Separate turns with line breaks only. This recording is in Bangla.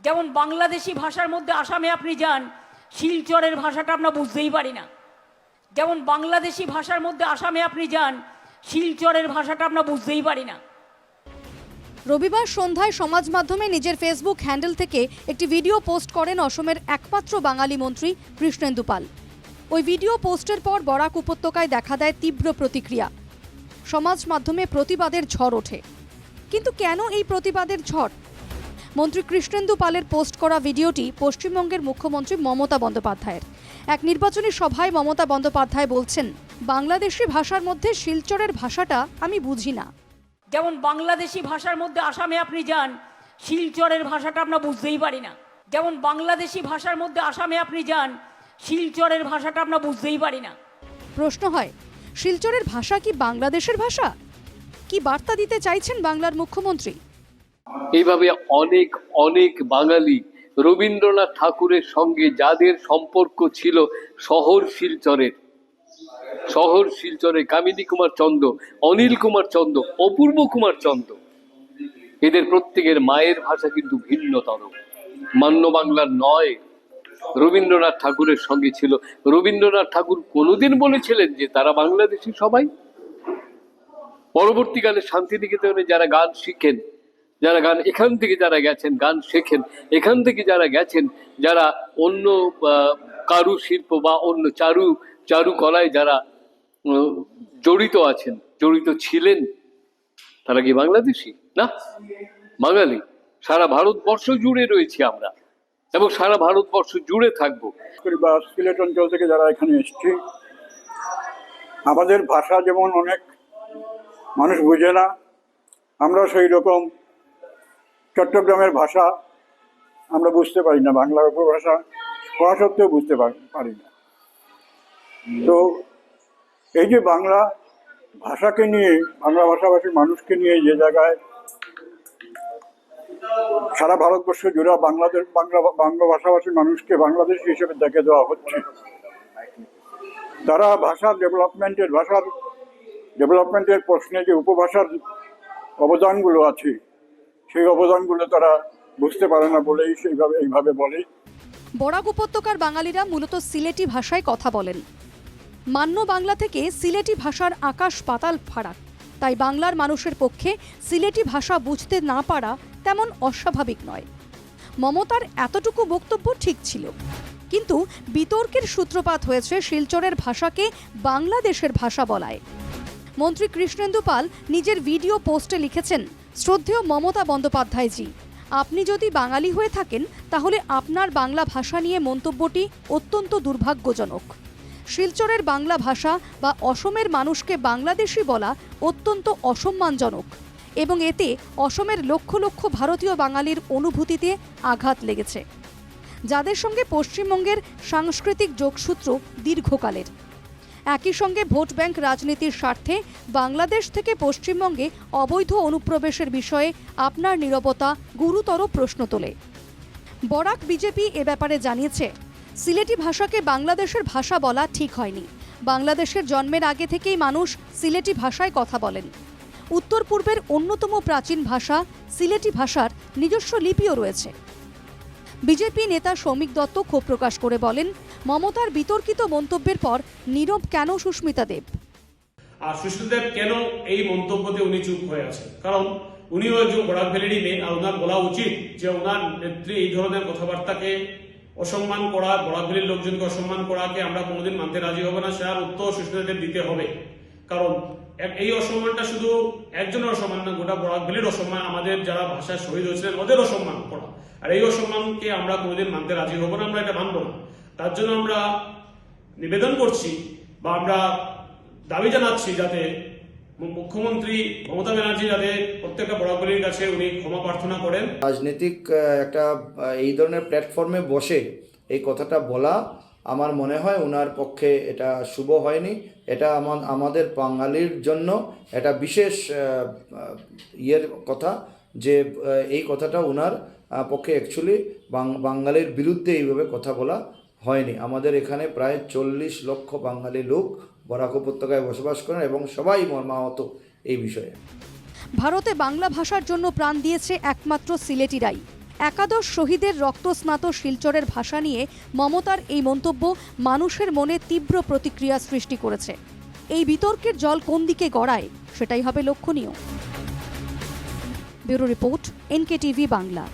যেমন বাংলাদেশি ভাষার মধ্যে আসামে আপনি যান, শিলচরের ভাষাটা আমরা বুঝতেই পারি না। যেমন বাংলাদেশি ভাষার মধ্যে আসামে আপনি যান, শিলচরের ভাষাটা আমরা বুঝতেই পারি না।
রবিবার সন্ধ্যায় সমাজ মাধ্যমে নিজের ফেসবুক হ্যান্ডেল থেকে একটি ভিডিও পোস্ট করেন অসমের একমাত্র বাঙালি মন্ত্রী কৃষ্ণেন্দু পাল। ওই ভিডিও পোস্টের পর বরাক উপত্যকায় দেখা দেয় তীব্র প্রতিক্রিয়া। সমাজ মাধ্যমে প্রতিবাদের ঝড় ওঠে। কিন্তু কেন এই প্রতিবাদের ঝড়? মন্ত্রী কৃষ্ণেন্দু পালের পোস্ট করা ভিডিওটি পশ্চিমবঙ্গের মুখ্যমন্ত্রী মমতা বন্দ্যোপাধ্যায়ের। এক নির্বাচনী সভায় মমতা বন্দ্যোপাধ্যায় বলছেন, বাংলাদেশি ভাষার মধ্যে শিলচরের ভাষাটা আমি বুঝি না।
যেমন বাংলাদেশি ভাষার মধ্যে আসামে আপনি যান, শিলচরের ভাষাটা আমরা বুঝতেই পারি না। যেমন বাংলাদেশি ভাষার মধ্যে আসামে আপনি যান, শিলচরের ভাষাটা আমরা বুঝতেই পারি না।
প্রশ্ন হয়, শিলচরের ভাষা কি বাংলাদেশের ভাষা? কি বার্তা দিতে চাইছেন বাংলার মুখ্যমন্ত্রী?
এইভাবে অনেক অনেক বাঙালি রবীন্দ্রনাথ ঠাকুরের সঙ্গে যাদের সম্পর্ক ছিল শহর শিলচরে কামিনী কুমার চন্দ, অনিল কুমার চন্দ, অপূর্ব কুমার চন্দ, এদের প্রত্যেকের মায়ের ভাষা কিন্তু ভিন্নতর, মান্য বাংলার নয়, রবীন্দ্রনাথ ঠাকুরের সঙ্গে ছিল। রবীন্দ্রনাথ ঠাকুর কোনোদিন বলেছিলেন যে তারা বাংলাদেশী সবাই? পরবর্তীকালে শান্তিনিকেতনে যারা গান শিখেন, যারা গান এখান থেকে যারা গেছেন গান শেখেন, এখান থেকে যারা গেছেন, যারা অন্য কারু শিল্প বা অন্য চারুকলায় যারা জড়িত আছেন, জড়িত ছিলেন, তারা কি বাংলাদেশী না? বাঙালি। সারা ভারতবর্ষ জুড়ে রয়েছি আমরা এবং সারা ভারতবর্ষ জুড়ে থাকবো।
বা সিলেট অঞ্চল থেকে যারা এখানে এসছি, আমাদের ভাষা যেমন অনেক মানুষ বুঝে না, আমরা সেই রকম চট্টগ্রামের ভাষা আমরা বুঝতে পারি না, বাংলা উপভাষা হওয়া সত্ত্বেও বুঝতে পারি না। তো এই যে বাংলা ভাষাকে নিয়ে, বাংলা ভাষাভাষীর মানুষকে নিয়ে যে জায়গায় সারা ভারতবর্ষ জুড়ে বাংলা ভাষাভাষী মানুষকে বাংলাদেশী হিসেবে দেখে দেওয়া হচ্ছে, তারা ভাষার ডেভেলপমেন্টের প্রশ্নে যে উপভাষার অবদানগুলো আছে, সেই অবদানগুলো তারা বুঝতে পারে না বলেই এইভাবে বলে।
বরাক উপত্যকার বাঙালিরা মূলত সিলেটি ভাষায় কথা বলেন। মান্য বাংলা থেকে সিলেটি ভাষার আকাশ পাতাল ফারাক। তাই বাংলার মানুষের পক্ষে সিলেটি ভাষা বুঝতে না পারা তেমন অস্বাভাবিক নয়। মমতার এতটুকু বক্তব্য ঠিক ছিল, কিন্তু বিতর্কের সূত্রপাত হয়েছে শিলচরের ভাষাকে বাংলাদেশের ভাষা বলায়। মন্ত্রী কৃষ্ণেন্দু পাল নিজের ভিডিও পোস্টে লিখেছেন, শ্রদ্ধেয় মমতা বন্দ্যোপাধ্যায়জি, আপনি যদি বাঙালি হয়ে থাকেন তাহলে আপনার বাংলা ভাষা নিয়ে মন্তব্যটি অত্যন্ত দুর্ভাগ্যজনক। শিলচরের বাংলা ভাষা বা অসমের মানুষকে বাংলাদেশি বলা অত্যন্ত অসম্মানজনক এবং এতে অসমের লক্ষ লক্ষ ভারতীয় বাঙালির অনুভূতিতে আঘাত লেগেছে, যাদের সঙ্গে পশ্চিমবঙ্গের সাংস্কৃতিক যোগসূত্র দীর্ঘকালের। একই সঙ্গে ভোট ব্যাংক রাজনীতির স্বার্থে বাংলাদেশ থেকে পশ্চিমবঙ্গে অবৈধ অনুপ্রবেশের বিষয়ে আপনার নীরবতা গুরুতর প্রশ্ন তোলে। বরাক বিজেপি এ ব্যাপারে জানিয়েছে, সিলেটি ভাষাকে বাংলাদেশের ভাষা বলা ঠিক হয়নি। বাংলাদেশের জন্মের আগে থেকেই মানুষ সিলেটি ভাষায় কথা বলেন। উত্তর পূর্বের অন্যতম প্রাচীন ভাষা সিলেটি ভাষার নিজস্ব লিপিও রয়েছে। বিজেপি নেতা সৌমিক দত্ত ক্ষোভ প্রকাশ করে বলেন, মমতার বিতর্কিত মন্তব্যের পর নীরব কেন সুস্মিতা দেব?
আর সুস্মিতা দেব কেন এই মন্তব্যতে উনি চুপ হয়ে আছেন? কারণ উনিও একজন বরাক ভ্যালিরই মেয়ে, আর ওনার বলা উচিত যে ওনার নেত্রী এই ধরনের কথাবার্তাকে অসম্মান করা, বরাক ভ্যালির লোকজনকে অসম্মান করাকে আমরা কোনোদিন মানতে রাজি হব না। সেটার উত্তর সুস্মিতা দেব দিতে হবে। কারণ এই অসম্মানটা শুধু একজনের অসম্মান না, গোটা বরাক ভ্যালির অসম্মান, আমাদের যারা ভাষায় শহীদ হয়েছিলেন ওদের অসম্মান করা। আর এই অসম্মানকে আমরা কোনোদিন মানতে রাজি হব না, আমরা এটা মানব না। তার জন্য আমরা নিবেদন করছি বা আমরা দাবি জানাচ্ছি যাতে মুখ্যমন্ত্রী মমতা ব্যানার্জি যাতে প্রত্যেকটা বরাক ভ্যালির কাছে উনি ক্ষমা প্রার্থনা করেন।
রাজনৈতিক একটা এই ধরনের প্ল্যাটফর্মে বসে এই কথাটা বলা আমার মনে হয় ওনার পক্ষে এটা শুভ হয়নি। এটা আমাদের বাঙালির জন্য এটা বিশেষ কথা যে এই কথাটা ওনার পক্ষে অ্যাকচুয়ালি বাঙালির বিরুদ্ধে এইভাবে কথা বলা হয়নি। আমাদের এখানে প্রায় 40 লক্ষ বাঙালি লোক বরাক উপত্যকায় বসবাস করেন এবং সবাই মর্মাহত এই বিষয়ে।
ভারতে বাংলা ভাষার জন্য প্রাণ দিয়েছে একমাত্র সিলেটিরাই। একাদশ শহীদের রক্তস্নাত শিলচরের ভাষা নিয়ে মমতার এই মন্তব্য মানুষের মনে তীব্র প্রতিক্রিয়া সৃষ্টি করেছে। এই বিতর্কের জল কোন দিকে গড়ায় সেটাই হবে লক্ষণীয়। Bureau report, NKTV Bangla.